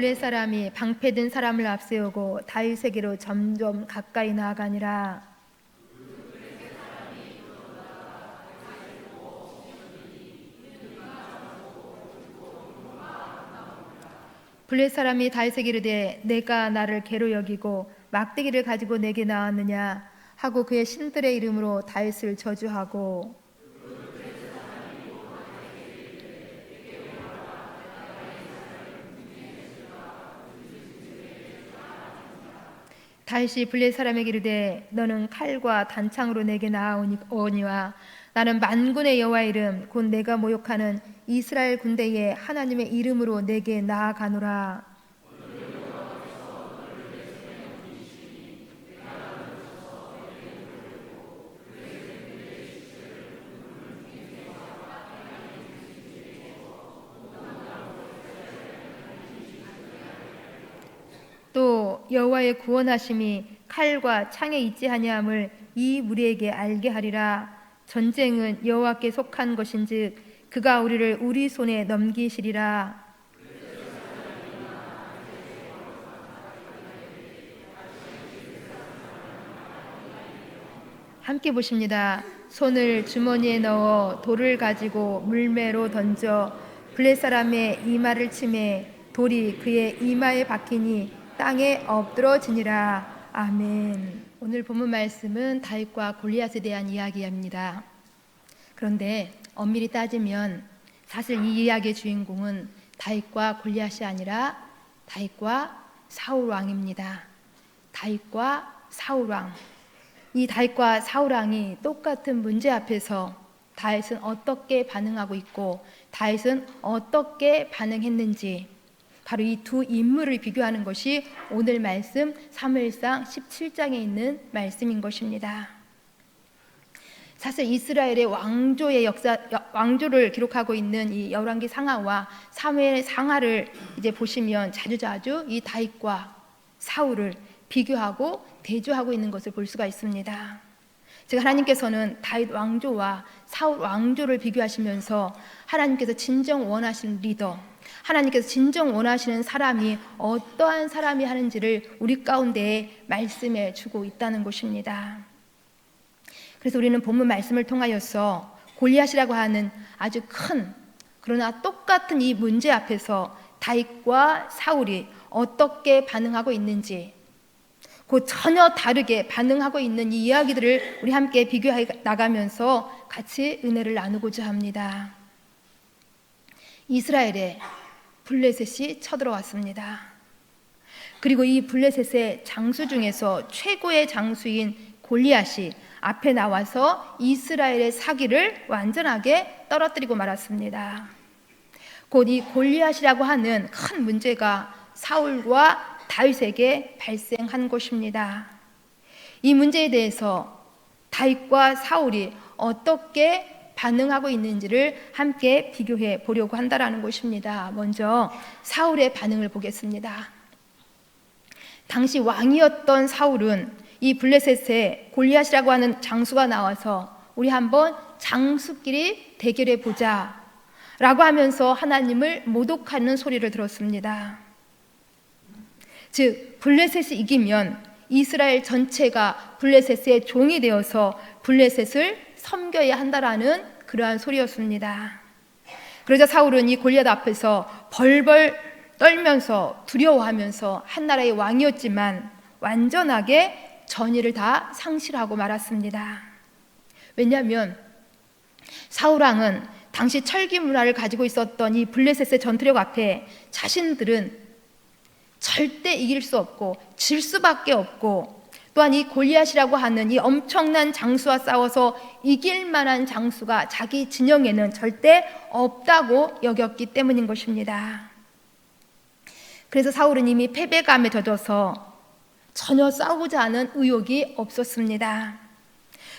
블레 사람이 방패든 사람을 앞세우고 다윗에게로 점점 가까이 나아가니라. 블레 사람이 다윗에게 이르되 내가 나를 개로 여기고 막대기를 가지고 내게 나왔느냐 하고 그의 신들의 이름으로 다윗을 저주하고, 다윗이 블레 사람에게 이르되 너는 칼과 단창으로 내게 나아오니와 나는 만군의 여호와의 이름 곧 내가 모욕하는 이스라엘 군대의 하나님의 이름으로 내게 나아가노라. 또 여호와의 구원하심이 칼과 창에 있지 아니함을 이 무리에게 알게 하리라. 전쟁은 여호와께 속한 것인즉 그가 우리를 우리 손에 넘기시리라. 함께 보십니다. 손을 주머니에 넣어 돌을 가지고 물매로 던져 블레 사람의 이마를 치매 돌이 그의 이마에 박히니 땅에 엎드러지니라. 아멘. 오늘 본문 말씀은 다윗과 골리앗에 대한 이야기입니다. 그런데 엄밀히 따지면 사실 이 이야기의 주인공은 다윗과 골리앗이 아니라 다윗과 사울 왕입니다. 다윗과 사울 왕. 이 다윗과 사울 왕이 똑같은 문제 앞에서 다윗은 어떻게 반응하고 있고 다윗은 어떻게 반응했는지, 바로 이 두 인물을 비교하는 것이 오늘 말씀 사무엘상 17장에 있는 말씀인 것입니다. 사실 이스라엘의 왕조의 왕조를 기록하고 있는 이 열왕기 상하와 사무엘 상하를 이제 보시면 자주자주 이 다윗과 사울을 비교하고 대조하고 있는 것을 볼 수가 있습니다. 즉 하나님께서는 다윗 왕조와 사울 왕조를 비교하시면서 하나님께서 진정 원하시는 리더, 하나님께서 진정 원하시는 사람이 어떠한 사람이 하는지를 우리 가운데에 말씀해 주고 있다는 것입니다. 그래서 우리는 본문 말씀을 통하여서 골리앗이라고 하는 아주 큰 그러나 똑같은 이 문제 앞에서 다윗과 사울이 어떻게 반응하고 있는지, 그 전혀 다르게 반응하고 있는 이 이야기들을 우리 함께 비교해 나가면서 같이 은혜를 나누고자 합니다. 이스라엘에 블레셋이 쳐들어왔습니다. 그리고 이 블레셋의 장수 중에서 최고의 장수인 골리앗이 앞에 나와서 이스라엘의 사기를 완전하게 떨어뜨리고 말았습니다. 곧 이 골리앗이라고 하는 큰 문제가 사울과 다윗에게 발생한 것입니다. 이 문제에 대해서 다윗과 사울이 어떻게 반응하고 있는지를 함께 비교해 보려고 한다는 것입니다. 먼저 사울의 반응을 보겠습니다. 당시 왕이었던 사울은 이 블레셋에 골리앗이라고 하는 장수가 나와서 우리 한번 장수끼리 대결해 보자 라고 하면서 하나님을 모독하는 소리를 들었습니다. 즉 블레셋이 이기면 이스라엘 전체가 블레셋의 종이 되어서 블레셋을 섬겨야 한다라는 그러한 소리였습니다. 그러자 사울은 이 골리앗 앞에서 벌벌 떨면서 두려워하면서 한 나라의 왕이었지만 완전하게 전의를 다 상실하고 말았습니다. 왜냐하면 사울 왕은 당시 철기 문화를 가지고 있었던 이 블레셋의 전투력 앞에 자신들은 절대 이길 수 없고 질 수밖에 없고, 또한 이 골리앗이라고 하는 이 엄청난 장수와 싸워서 이길 만한 장수가 자기 진영에는 절대 없다고 여겼기 때문인 것입니다. 그래서 사울은 이미 패배감에 젖어서 전혀 싸우고자 하는 의욕이 없었습니다.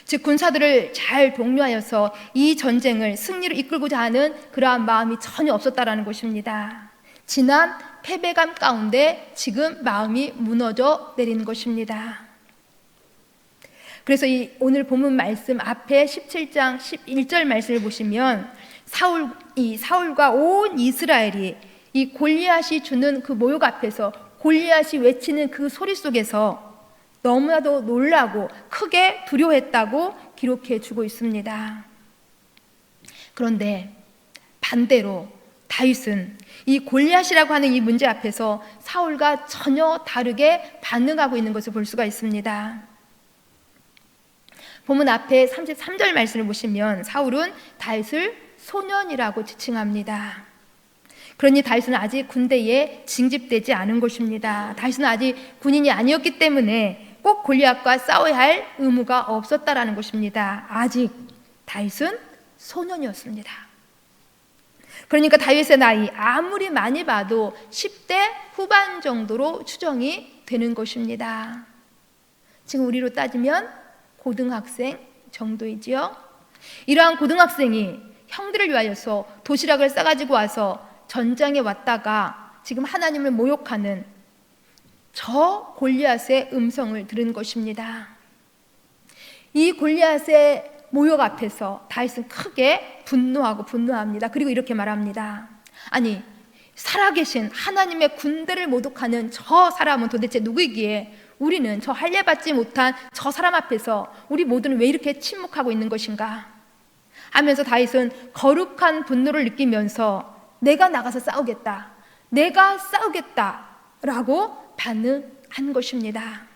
즉 군사들을 잘 독려하여서 이 전쟁을 승리로 이끌고자 하는 그러한 마음이 전혀 없었다라는 것입니다. 지난 패배감 가운데 지금 마음이 무너져 내리는 것입니다. 그래서 이 오늘 본문 말씀 앞에 17장 11절 말씀을 보시면 사울과 온 이스라엘이 이 골리앗이 주는 그 모욕 앞에서, 골리앗이 외치는 그 소리 속에서 너무나도 놀라고 크게 두려워했다고 기록해 주고 있습니다. 그런데 반대로 다윗은 이 골리앗이라고 하는 이 문제 앞에서 사울과 전혀 다르게 반응하고 있는 것을 볼 수가 있습니다. 본문 앞에 33절 말씀을 보시면 사울은 다윗을 소년이라고 지칭합니다. 그러니 다윗은 아직 군대에 징집되지 않은 것입니다. 다윗은 아직 군인이 아니었기 때문에 꼭 골리앗과 싸워야 할 의무가 없었다라는 것입니다. 아직 다윗은 소년이었습니다. 그러니까 다윗의 나이 아무리 많이 봐도 10대 후반 정도로 추정이 되는 것입니다. 지금 우리로 따지면 고등학생 정도이지요. 이러한 고등학생이 형들을 위하여서 도시락을 싸가지고 와서 전장에 왔다가 지금 하나님을 모욕하는 저 골리앗의 음성을 들은 것입니다. 이 골리앗의 모욕 앞에서 다윗은 크게 분노합니다. 그리고 이렇게 말합니다. 아니, 살아계신 하나님의 군대를 모독하는 저 사람은 도대체 누구이기에 우리는 저 할례받지 못한 저 사람 앞에서 우리 모두는 왜 이렇게 침묵하고 있는 것인가 하면서 다윗은 거룩한 분노를 느끼면서 내가 나가서 싸우겠다, 내가 싸우겠다라고 반응한 것입니다.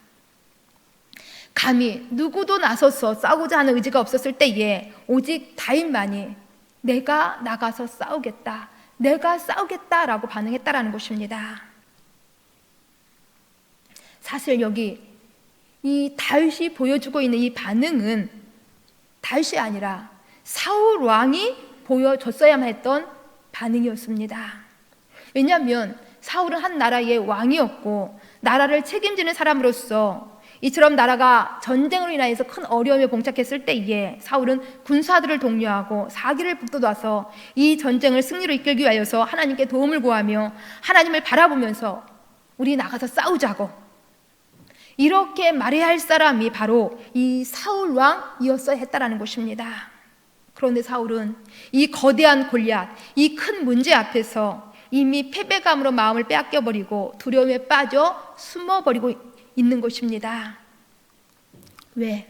감히 누구도 나서서 싸우고자 하는 의지가 없었을 때에 오직 다윗만이 내가 나가서 싸우겠다, 내가 싸우겠다라고 반응했다라는 것입니다. 사실 여기 이 다윗이 보여주고 있는 이 반응은 다윗이 아니라 사울 왕이 보여줬어야만 했던 반응이었습니다. 왜냐하면 사울은 한 나라의 왕이었고 나라를 책임지는 사람으로서 이처럼 나라가 전쟁으로 인하여서 큰 어려움에 봉착했을 때에 사울은 군사들을 독려하고 사기를 북돋아서 이 전쟁을 승리로 이끌기 위하여서 하나님께 도움을 구하며 하나님을 바라보면서 우리 나가서 싸우자고 이렇게 말해야 할 사람이 바로 이 사울 왕이었어야 했다라는 것입니다. 그런데 사울은 이 거대한 골리앗, 이 큰 문제 앞에서 이미 패배감으로 마음을 빼앗겨버리고 두려움에 빠져 숨어버리고 있는 것입니다. 왜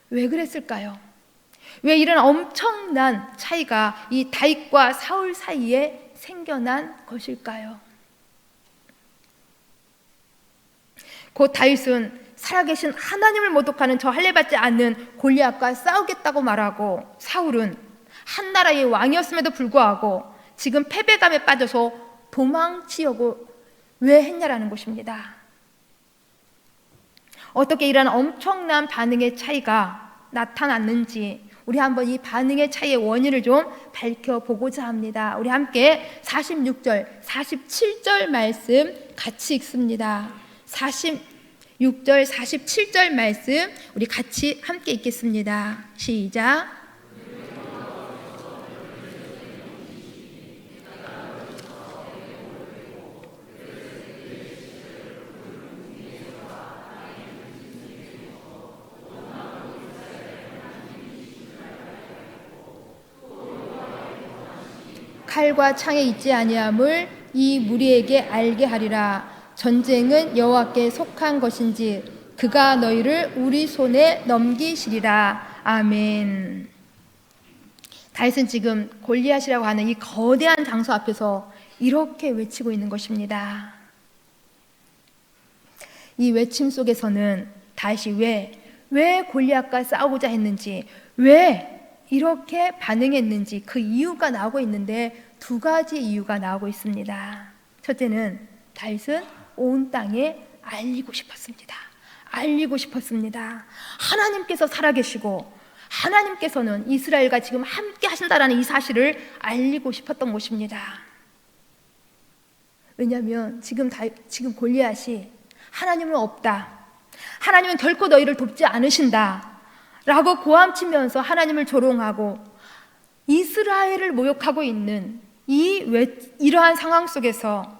그랬을까요? 왜 이런 엄청난 차이가 이 다윗과 사울 사이에 생겨난 것일까요? 곧 다윗은 살아계신 하나님을 모독하는 저 할례받지 않는 골리앗과 싸우겠다고 말하고, 사울은 한 나라의 왕이었음에도 불구하고 지금 패배감에 빠져서 도망치려고 왜 했냐라는 것입니다. 어떻게 이런 엄청난 반응의 차이가 나타났는지 우리 한번 이 반응의 차이의 원인을 좀 밝혀보고자 합니다. 우리 함께 46절, 47절 말씀 같이 읽습니다. 46절, 47절 말씀 우리 같이 함께 읽겠습니다. 시작. 칼과 창에 있지 아니함을 이 무리에게 알게 하리라. 전쟁은 여호와께 속한 것인지 그가 너희를 우리 손에 넘기시리라. 아멘. 다윗은 지금 골리앗이라고 하는 이 거대한 장소 앞에서 이렇게 외치고 있는 것입니다. 이 외침 속에서는 다윗이 왜 골리앗과 싸우고자 했는지, 왜 이렇게 반응했는지 그 이유가 나오고 있는데 두 가지 이유가 나오고 있습니다. 첫째는 다윗은 온 땅에 알리고 싶었습니다. 하나님께서 살아계시고 하나님께서는 이스라엘과 지금 함께 하신다라는 이 사실을 알리고 싶었던 것입니다. 왜냐하면 지금 골리앗이 하나님은 없다, 하나님은 결코 너희를 돕지 않으신다 라고 고함치면서 하나님을 조롱하고 이스라엘을 모욕하고 있는 이러한 상황 속에서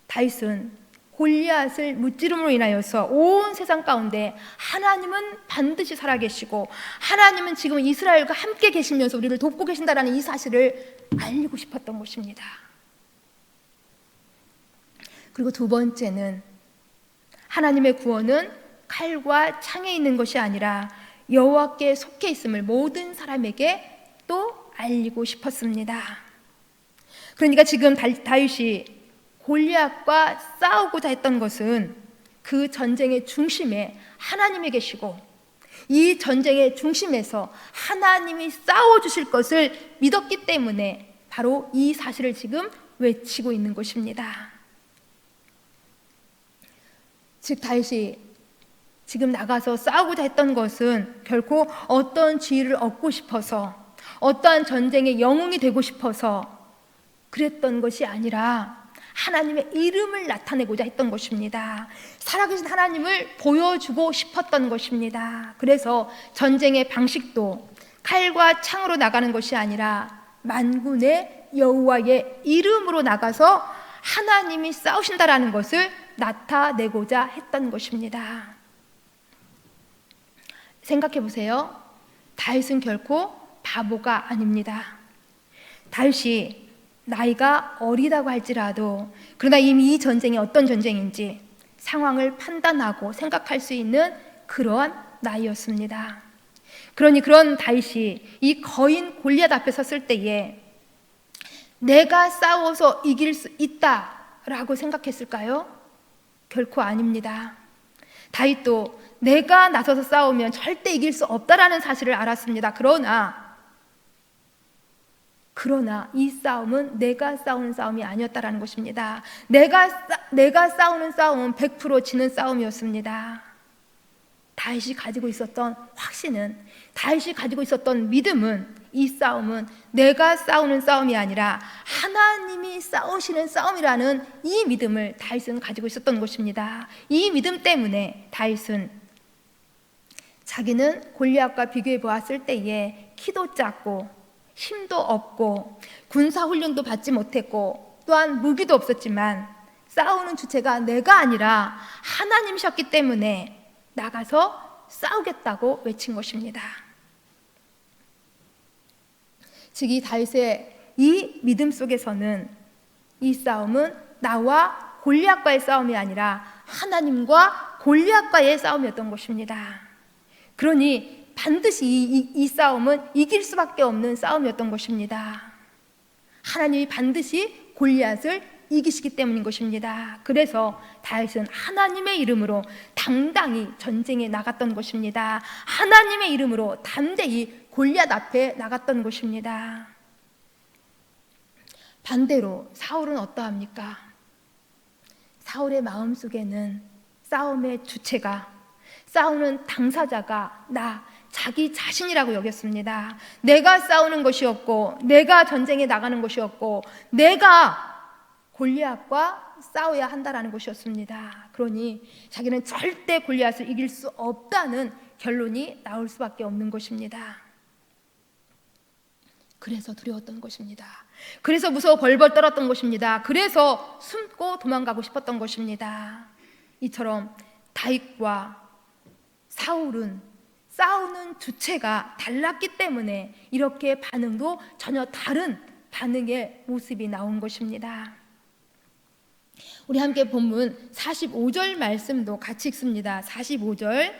다윗은 골리앗을 무찌름으로 인하여서 온 세상 가운데 하나님은 반드시 살아계시고 하나님은 지금 이스라엘과 함께 계시면서 우리를 돕고 계신다라는 이 사실을 알리고 싶었던 것입니다. 그리고 두 번째는 하나님의 구원은 칼과 창에 있는 것이 아니라 여호와께 속해 있음을 모든 사람에게 또 알리고 싶었습니다. 그러니까 지금 다윗이 골리앗과 싸우고자 했던 것은 그 전쟁의 중심에 하나님이 계시고 이 전쟁의 중심에서 하나님이 싸워주실 것을 믿었기 때문에 바로 이 사실을 지금 외치고 있는 것입니다. 즉 다윗이 지금 나가서 싸우고자 했던 것은 결코 어떤 지위를 얻고 싶어서 어떠한 전쟁의 영웅이 되고 싶어서 그랬던 것이 아니라 하나님의 이름을 나타내고자 했던 것입니다. 살아계신 하나님을 보여주고 싶었던 것입니다. 그래서 전쟁의 방식도 칼과 창으로 나가는 것이 아니라 만군의 여호와의 이름으로 나가서 하나님이 싸우신다라는 것을 나타내고자 했던 것입니다. 생각해 보세요. 다윗은 결코 바보가 아닙니다. 다윗이 나이가 어리다고 할지라도 그러나 이미 이 전쟁이 어떤 전쟁인지 상황을 판단하고 생각할 수 있는 그러한 나이였습니다. 그러니 그런 다윗이 이 거인 골리앗 앞에 섰을 때에 내가 싸워서 이길 수 있다라고 생각했을까요? 결코 아닙니다. 다윗도 내가 나서서 싸우면 절대 이길 수 없다라는 사실을 알았습니다. 그러나 이 싸움은 내가 싸우는 싸움이 아니었다라는 것입니다. 내가 싸우는 싸움은 100% 지는 싸움이었습니다. 다윗이 가지고 있었던 확신은, 다윗이 가지고 있었던 믿음은, 이 싸움은 내가 싸우는 싸움이 아니라 하나님이 싸우시는 싸움이라는 이 믿음을 다윗은 가지고 있었던 것입니다. 이 믿음 때문에 다윗은 자기는 골리앗과 비교해 보았을 때에 키도 작고 힘도 없고 군사훈련도 받지 못했고 또한 무기도 없었지만 싸우는 주체가 내가 아니라 하나님이셨기 때문에 나가서 싸우겠다고 외친 것입니다. 즉 이 다윗의 이 믿음 속에서는 이 싸움은 나와 골리앗과의 싸움이 아니라 하나님과 골리앗과의 싸움이었던 것입니다. 그러니 반드시 이 싸움은 이길 수밖에 없는 싸움이었던 것입니다. 하나님이 반드시 골리앗을 이기시기 때문인 것입니다. 그래서 다윗은 하나님의 이름으로 당당히 전쟁에 나갔던 것입니다. 하나님의 이름으로 담대히 골리앗 앞에 나갔던 것입니다. 반대로 사울은 어떠합니까? 사울의 마음속에는 싸움의 주체가, 싸우는 당사자가 자기 자신이라고 여겼습니다. 내가 싸우는 것이었고 내가 전쟁에 나가는 것이었고 내가 골리앗과 싸워야 한다라는 것이었습니다. 그러니 자기는 절대 골리앗을 이길 수 없다는 결론이 나올 수밖에 없는 것입니다. 그래서 두려웠던 것입니다. 그래서 무서워 벌벌 떨었던 것입니다. 그래서 숨고 도망가고 싶었던 것입니다. 이처럼 다윗과 사울은 싸우는 주체가 달랐기 때문에 이렇게 반응도 전혀 다른 반응의 모습이 나온 것입니다. 우리 함께 본문 45절 말씀도 같이 읽습니다. 45절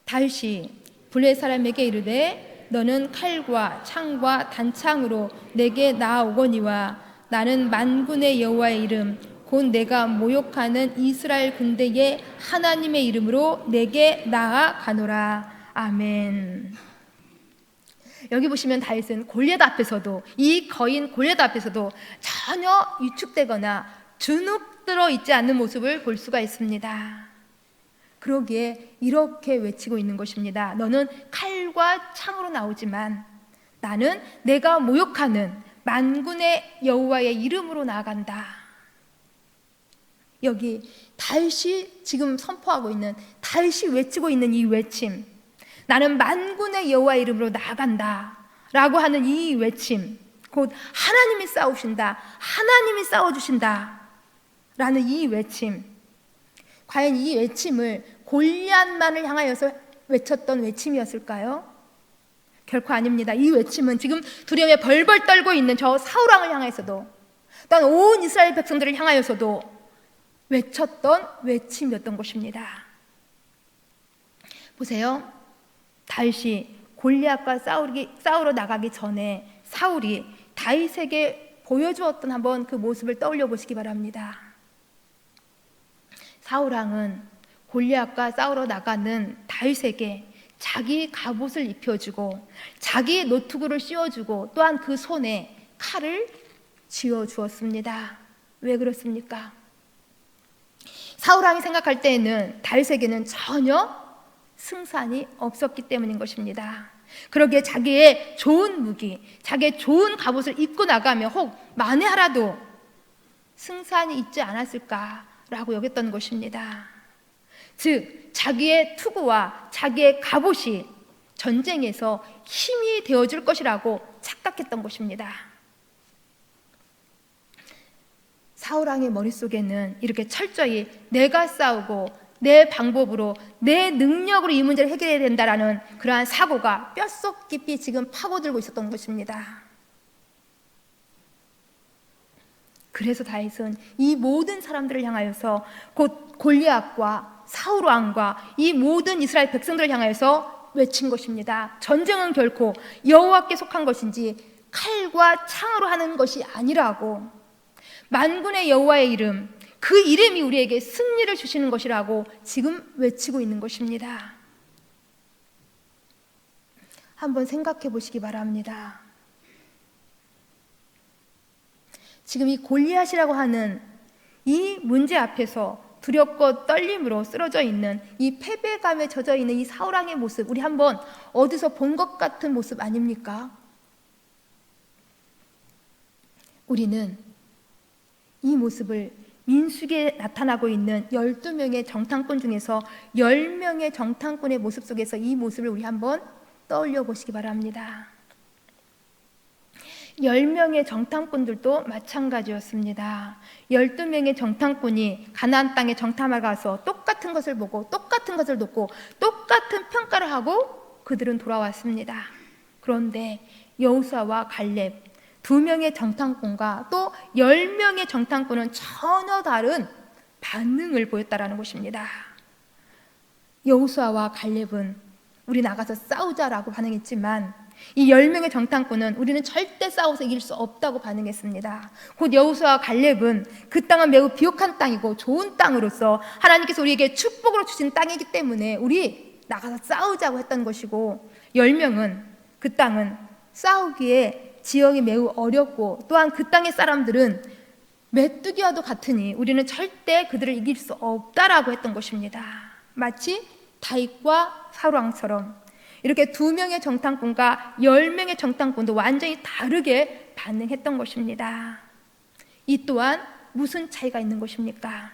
다윗이 블레셋 사람에게 이르되 너는 칼과 창과 단창으로 내게 나아오거니와 나는 만군의 여호와의 이름 곧 내가 모욕하는 이스라엘 군대의 하나님의 이름으로 내게 나아가노라. 아멘. 여기 보시면 다윗은 골리앗 앞에서도, 이 거인 골리앗 앞에서도 전혀 위축되거나 주눅들어 있지 않는 모습을 볼 수가 있습니다. 그러기에 이렇게 외치고 있는 것입니다. 너는 칼과 창으로 나오지만 나는 내가 모욕하는 만군의 여호와의 이름으로 나아간다. 여기 다윗이 지금 선포하고 있는, 다윗이 외치고 있는 이 외침, 나는 만군의 여호와의 이름으로 나아간다 라고 하는 이 외침, 곧 하나님이 싸우신다, 하나님이 싸워주신다 라는 이 외침, 과연 이 외침을 골리앗만을 향하여서 외쳤던 외침이었을까요? 결코 아닙니다. 이 외침은 지금 두려움에 벌벌 떨고 있는 저 사울왕을 향해서도, 또한 온 이스라엘 백성들을 향하여서도 외쳤던 외침이었던 것입니다. 보세요. 다윗이 골리앗과 싸우러 나가기 전에 사울이 다윗에게 보여주었던 한번 그 모습을 떠올려 보시기 바랍니다. 사울 왕은 골리앗과 싸우러 나가는 다윗에게 자기 갑옷을 입혀주고 자기의 노트구를 씌워주고 또한 그 손에 칼을 쥐어주었습니다. 왜 그렇습니까? 사울 왕이 생각할 때에는 다윗에게는 전혀 승산이 없었기 때문인 것입니다. 그러기에 자기의 좋은 무기, 자기의 좋은 갑옷을 입고 나가면 혹 만에 하라도 승산이 있지 않았을까라고 여겼던 것입니다. 즉 자기의 투구와 자기의 갑옷이 전쟁에서 힘이 되어줄 것이라고 착각했던 것입니다. 사울 왕의 머릿속에는 이렇게 철저히 내가 싸우고 내 방법으로 내 능력으로 이 문제를 해결해야 된다라는 그러한 사고가 뼛속 깊이 지금 파고들고 있었던 것입니다. 그래서 다윗은 이 모든 사람들을 향하여서 곧 골리앗과 사울 왕과 이 모든 이스라엘 백성들을 향하여서 외친 것입니다. 전쟁은 결코 여호와께 속한 것인지 칼과 창으로 하는 것이 아니라고, 만군의 여호와의 이름, 그 이름이 우리에게 승리를 주시는 것이라고 지금 외치고 있는 것입니다. 한번 생각해 보시기 바랍니다. 지금 이 골리앗이라고 하는 이 문제 앞에서 두렵고 떨림으로 쓰러져 있는, 이 패배감에 젖어 있는 이 사울 왕의 모습, 우리 한번 어디서 본 것 같은 모습 아닙니까? 우리는 이 모습을 민수기에 나타나고 있는 12명의 정탐꾼 중에서 10명의 정탐꾼의 모습 속에서 이 모습을 우리 한번 떠올려 보시기 바랍니다. 10명의 정탐꾼들도 마찬가지였습니다. 12명의 정탐꾼이 가나안 땅에 정탐하러 가서 똑같은 것을 보고 똑같은 것을 듣고 똑같은 평가를 하고 그들은 돌아왔습니다. 그런데 여호수아와 갈렙 2명의 정탐꾼과 또 10명의 정탐꾼은 전혀 다른 반응을 보였다라는 것입니다. 여호수아와 갈렙은 우리 나가서 싸우자라고 반응했지만 이 10명의 정탐꾼은 우리는 절대 싸워서 이길 수 없다고 반응했습니다. 곧 여호수아와 갈렙은 그 땅은 매우 비옥한 땅이고 좋은 땅으로서 하나님께서 우리에게 축복으로 주신 땅이기 때문에 우리 나가서 싸우자고 했던 것이고, 10명은 그 땅은 싸우기에 지형이 매우 어렵고 또한 그 땅의 사람들은 메뚜기와도 같으니 우리는 절대 그들을 이길 수 없다라고 했던 것입니다. 마치 다윗과 사울 왕처럼 이렇게 2명의 정탐꾼과 10명의 정탐꾼도 완전히 다르게 반응했던 것입니다. 이 또한 무슨 차이가 있는 것입니까?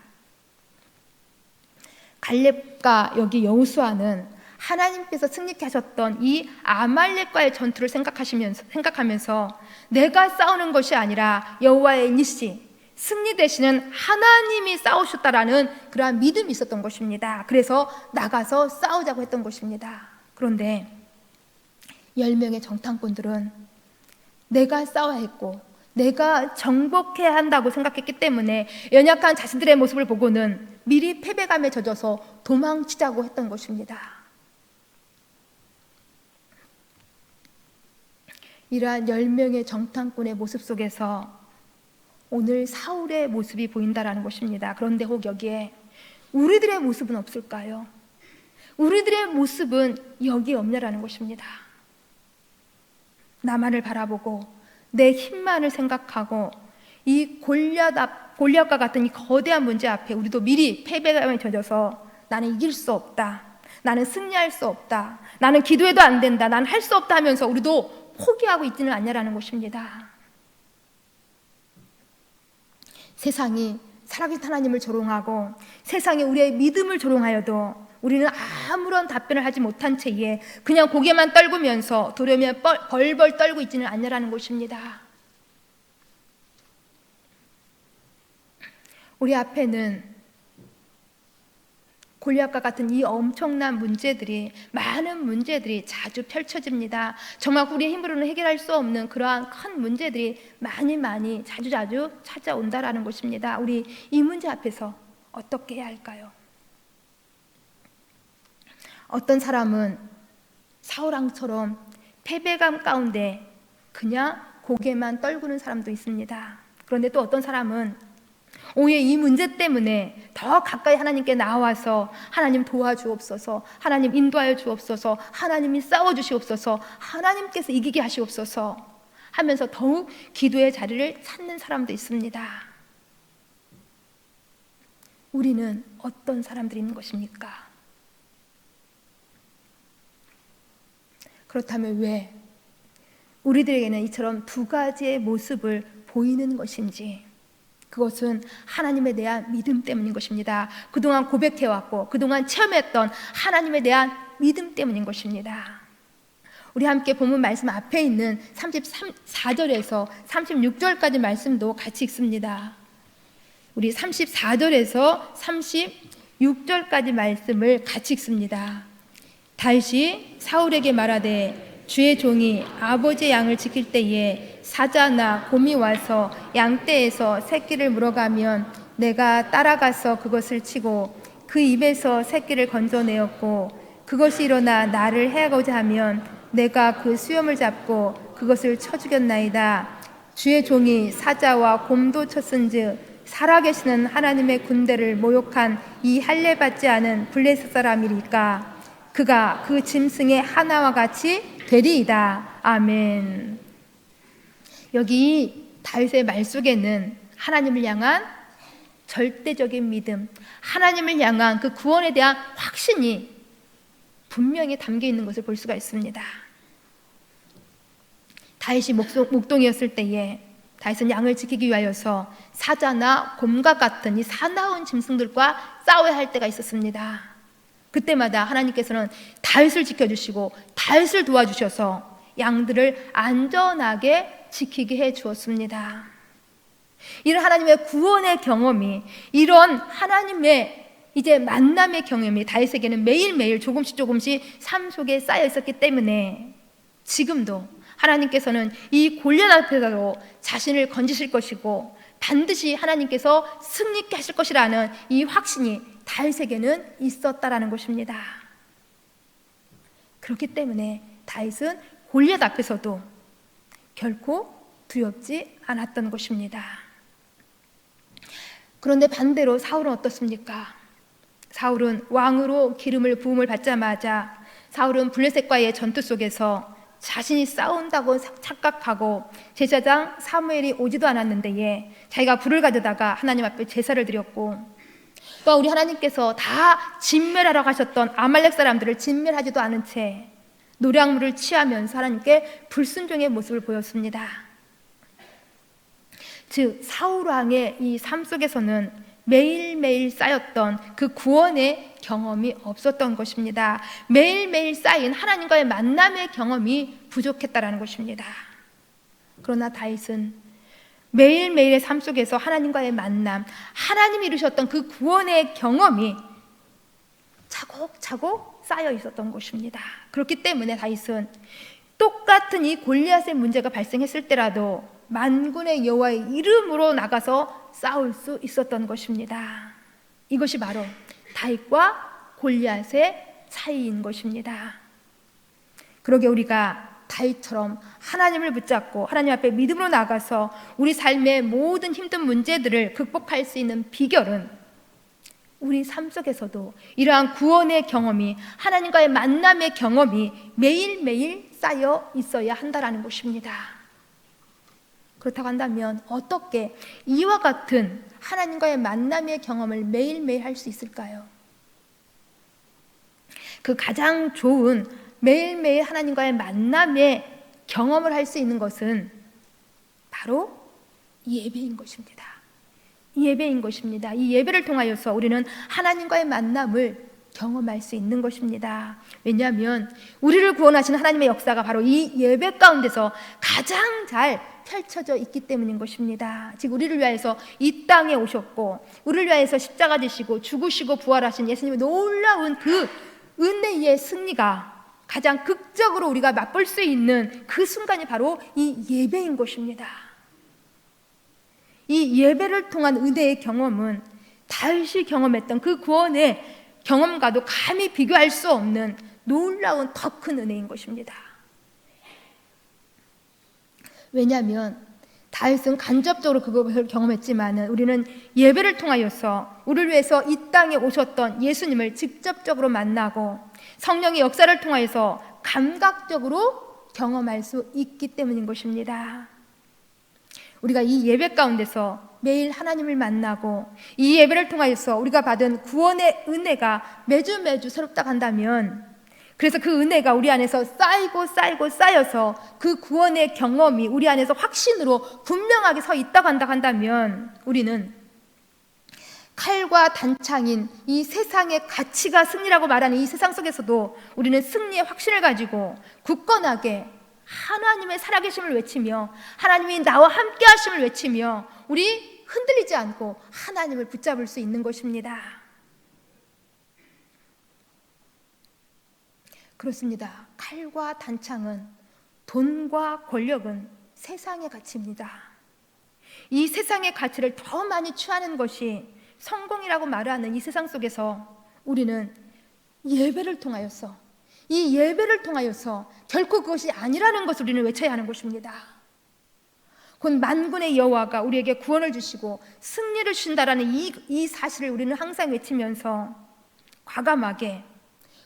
갈렙과 여기 여호수아는 하나님께서 승리케 하셨던 이 아말렉과의 전투를 생각하면서 내가 싸우는 것이 아니라 여호와의 니시, 승리 되시는 하나님이 싸우셨다라는 그러한 믿음이 있었던 것입니다. 그래서 나가서 싸우자고 했던 것입니다. 그런데 10명의 정탐꾼들은 내가 싸워야 했고 내가 정복해야 한다고 생각했기 때문에 연약한 자신들의 모습을 보고는 미리 패배감에 젖어서 도망치자고 했던 것입니다. 이러한 10명의 정탐꾼의 모습 속에서 오늘 사울의 모습이 보인다라는 것입니다. 그런데 혹 여기에 우리들의 모습은 없을까요? 우리들의 모습은 여기에 없냐라는 것입니다. 나만을 바라보고 내 힘만을 생각하고 이 골리앗과 같은 이 거대한 문제 앞에 우리도 미리 패배감에 젖어서 나는 이길 수 없다, 나는 승리할 수 없다, 나는 기도해도 안 된다, 나는 할 수 없다 하면서 우리도 포기하고 있지는 않냐라는 것입니다. 세상이 살아계신 하나님을 조롱하고 세상이 우리의 믿음을 조롱하여도 우리는 아무런 답변을 하지 못한 채에 그냥 고개만 떨구면서 두려움에 벌벌 떨고 있지는 않냐라는 것입니다. 우리 앞에는 골리앗과 같은 이 엄청난 문제들이, 많은 문제들이 자주 펼쳐집니다. 정말 우리의 힘으로는 해결할 수 없는 그러한 큰 문제들이 많이 자주 찾아온다라는 것입니다. 우리 이 문제 앞에서 어떻게 해야 할까요? 어떤 사람은 사울왕처럼 패배감 가운데 그냥 고개만 떨구는 사람도 있습니다. 그런데 또 어떤 사람은 오히려 이 문제 때문에 더 가까이 하나님께 나와서 하나님 도와주옵소서, 하나님 인도하여 주옵소서, 하나님이 싸워주시옵소서, 하나님께서 이기게 하시옵소서 하면서 더욱 기도의 자리를 찾는 사람도 있습니다. 우리는 어떤 사람들인 것입니까? 그렇다면 왜 우리들에게는 이처럼 두 가지의 모습을 보이는 것인지, 그것은 하나님에 대한 믿음 때문인 것입니다. 그동안 고백해왔고 그동안 체험했던 하나님에 대한 믿음 때문인 것입니다. 우리 함께 본문 말씀 앞에 있는 34절에서 36절까지 말씀도 같이 읽습니다. 우리 34절에서 36절까지 말씀을 같이 읽습니다. 다윗이 사울에게 말하되 주의 종이 아버지의 양을 지킬 때에 사자나 곰이 와서 양떼에서 새끼를 물어가면 내가 따라가서 그것을 치고 그 입에서 새끼를 건져내었고, 그것이 일어나 나를 해하고자 하면 내가 그 수염을 잡고 그것을 쳐 죽였나이다. 주의 종이 사자와 곰도 쳤은즉 살아계시는 하나님의 군대를 모욕한 이 할례 받지 않은 블레셋 사람이리까 그가 그 짐승의 하나와 같이 되리이다. 아멘. 여기 다윗의 말 속에는 하나님을 향한 절대적인 믿음, 하나님을 향한 그 구원에 대한 확신이 분명히 담겨 있는 것을 볼 수가 있습니다. 다윗이 목동이었을 때에 다윗은 양을 지키기 위하여서 사자나 곰과 같은 이 사나운 짐승들과 싸워야 할 때가 있었습니다. 그때마다 하나님께서는 다윗을 지켜주시고 다윗을 도와주셔서 양들을 안전하게 지키게 해 주었습니다. 이런 하나님의 구원의 경험이, 이런 하나님의 이제 만남의 경험이 다윗에게는 매일매일 조금씩 삶 속에 쌓여 있었기 때문에 지금도 하나님께서는 이 골리앗 앞에서도 자신을 건지실 것이고 반드시 하나님께서 승리케 하실 것이라는 이 확신이 다윗에게는 있었다라는 것입니다. 그렇기 때문에 다윗은 골리앗 앞에서도 결코 두렵지 않았던 것입니다. 그런데 반대로 사울은 어떻습니까? 사울은 왕으로 기름을 부음을 받자마자 사울은 블레셋과의 전투 속에서 자신이 싸운다고 착각하고 제사장 사무엘이 오지도 않았는데 자기가 불을 가져다가 하나님 앞에 제사를 드렸고, 또 우리 하나님께서 다 진멸하라고 하셨던 아말렉 사람들을 진멸하지도 않은 채 노량물을 취하면서 하나님께 불순종의 모습을 보였습니다. 즉 사울 왕의 이 삶 속에서는 매일매일 쌓였던 그 구원의 경험이 없었던 것입니다. 매일매일 쌓인 하나님과의 만남의 경험이 부족했다라는 것입니다. 그러나 다윗은 매일매일의 삶 속에서 하나님과의 만남, 하나님이 이루셨던 그 구원의 경험이 차곡차곡 쌓여 있었던 것입니다. 그렇기 때문에 다윗은 똑같은 이 골리앗의 문제가 발생했을 때라도 만군의 여호와의 이름으로 나가서 싸울 수 있었던 것입니다. 이것이 바로 다윗과 골리앗의 차이인 것입니다. 그러게 우리가 다윗처럼 하나님을 붙잡고 하나님 앞에 믿음으로 나가서 우리 삶의 모든 힘든 문제들을 극복할 수 있는 비결은 우리 삶 속에서도 이러한 구원의 경험이, 하나님과의 만남의 경험이 매일매일 쌓여 있어야 한다는 것입니다. 그렇다고 한다면 어떻게 이와 같은 하나님과의 만남의 경험을 매일매일 할 수 있을까요? 그 가장 좋은 매일매일 하나님과의 만남의 경험을 할 수 있는 것은 바로 예배인 것입니다. 예배인 것입니다. 이 예배를 통하여서 우리는 하나님과의 만남을 경험할 수 있는 것입니다. 왜냐하면 우리를 구원하신 하나님의 역사가 바로 이 예배 가운데서 가장 잘 펼쳐져 있기 때문인 것입니다. 즉 우리를 위하여서 이 땅에 오셨고 우리를 위하여서 십자가 지시고 죽으시고 부활하신 예수님의 놀라운 그 은혜의 승리가 가장 극적으로 우리가 맛볼 수 있는 그 순간이 바로 이 예배인 것입니다. 이 예배를 통한 은혜의 경험은 다윗이 경험했던 그 구원의 경험과도 감히 비교할 수 없는 놀라운 더 큰 은혜인 것입니다. 왜냐하면 다윗은 간접적으로 그것을 경험했지만 우리는 예배를 통하여서 우리를 위해서 이 땅에 오셨던 예수님을 직접적으로 만나고 성령의 역사를 통하여서 감각적으로 경험할 수 있기 때문인 것입니다. 우리가 이 예배 가운데서 매일 하나님을 만나고 이 예배를 통하여서 우리가 받은 구원의 은혜가 매주 새롭다 한다면, 그래서 그 은혜가 우리 안에서 쌓여서 그 구원의 경험이 우리 안에서 확신으로 분명하게 서 있다고 한다면, 우리는 칼과 단창인 이 세상의 가치가 승리라고 말하는 이 세상 속에서도 우리는 승리의 확신을 가지고 굳건하게 하나님의 살아계심을 외치며 하나님이 나와 함께 하심을 외치며 우리 흔들리지 않고 하나님을 붙잡을 수 있는 것입니다. 그렇습니다. 칼과 단창은, 돈과 권력은 세상의 가치입니다. 이 세상의 가치를 더 많이 취하는 것이 성공이라고 말하는 이 세상 속에서 우리는 예배를 통하여서, 이 예배를 통하여서 결코 그것이 아니라는 것을 우리는 외쳐야 하는 것입니다. 곧 만군의 여호와가 우리에게 구원을 주시고 승리를 주신다라는 이 사실을 우리는 항상 외치면서 과감하게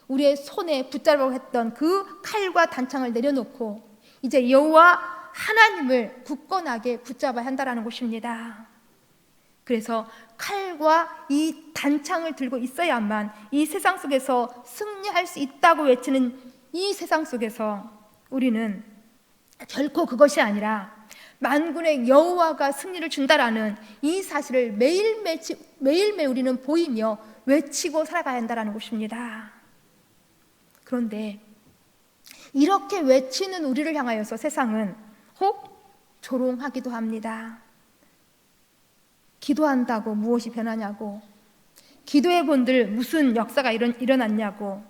우리의 손에 붙잡으려고 했던 그 칼과 단창을 내려놓고 이제 여호와 하나님을 굳건하게 붙잡아야 한다는 것입니다. 그래서 칼과 이 단창을 들고 있어야만 이 세상 속에서 승리할 수 있다고 외치는 이 세상 속에서 우리는 결코 그것이 아니라 만군의 여호와가 승리를 준다라는 이 사실을 매일매일 우리는 보이며 외치고 살아가야 한다는 것입니다. 그런데 이렇게 외치는 우리를 향하여서 세상은 혹 조롱하기도 합니다. 기도한다고 무엇이 변하냐고, 기도해 본들 무슨 역사가 일어났냐고,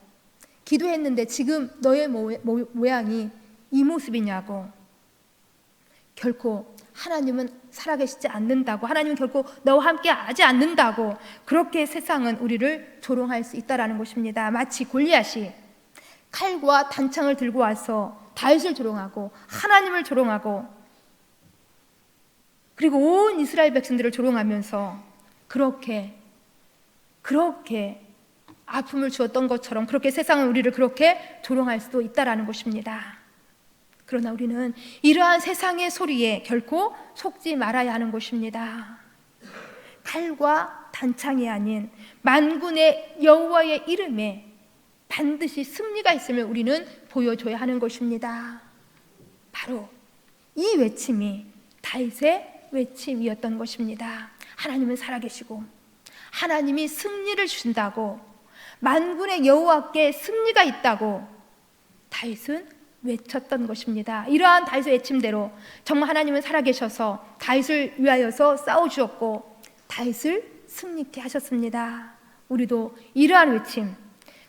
기도했는데 지금 너의 모양이 이 모습이냐고, 결코 하나님은 살아계시지 않는다고, 하나님은 결코 너와 함께 하지 않는다고, 그렇게 세상은 우리를 조롱할 수 있다는 것입니다. 마치 골리앗이 칼과 단창을 들고 와서 다윗을 조롱하고 하나님을 조롱하고 그리고 온 이스라엘 백성들을 조롱하면서 그렇게 아픔을 주었던 것처럼 그렇게 세상은 우리를 그렇게 조롱할 수도 있다는 것입니다. 그러나 우리는 이러한 세상의 소리에 결코 속지 말아야 하는 것입니다. 칼과 단창이 아닌 만군의 여호와의 이름에 반드시 승리가 있음을 우리는 보여줘야 하는 것입니다. 바로 이 외침이 다윗의 외침이었던 것입니다. 하나님은 살아계시고 하나님이 승리를 주신다고, 만군의 여호와께 승리가 있다고 다윗은 외쳤던 것입니다. 이러한 다윗의 외침대로 정말 하나님은 살아계셔서 다윗을 위하여서 싸워주었고 다윗을 승리케 하셨습니다. 우리도 이러한 외침,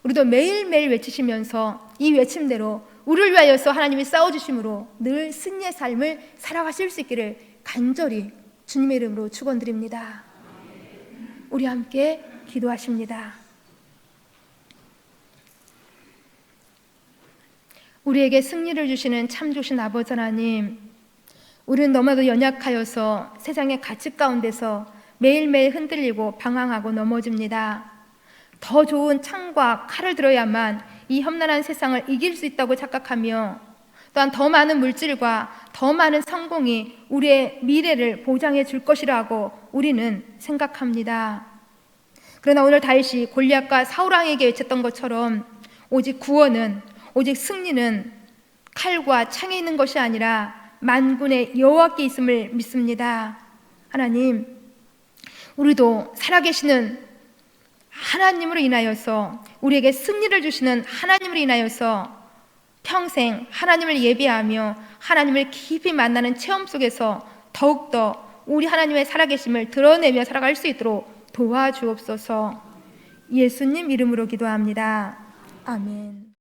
우리도 매일매일 외치시면서 이 외침대로 우리를 위하여서 하나님이 싸워주심으로 늘 승리의 삶을 살아가실 수 있기를 간절히 주님의 이름으로 축원드립니다. 우리 함께 기도하십니다. 우리에게 승리를 주시는 참 좋으신 아버지 하나님, 우리는 너무나도 연약하여서 세상의 가치 가운데서 매일매일 흔들리고 방황하고 넘어집니다. 더 좋은 창과 칼을 들어야만 이 험난한 세상을 이길 수 있다고 착각하며 또한 더 많은 물질과 더 많은 성공이 우리의 미래를 보장해 줄 것이라고 우리는 생각합니다. 그러나 오늘 다윗이 골리앗과 사울왕에게 외쳤던 것처럼 오직 구원은, 오직 승리는 칼과 창에 있는 것이 아니라 만군의 여호와께 있음을 믿습니다. 하나님, 우리도 살아계시는 하나님으로 인하여서, 우리에게 승리를 주시는 하나님으로 인하여서 평생 하나님을 예배하며 하나님을 깊이 만나는 체험 속에서 더욱더 우리 하나님의 살아계심을 드러내며 살아갈 수 있도록 도와주옵소서. 예수님 이름으로 기도합니다. 아멘.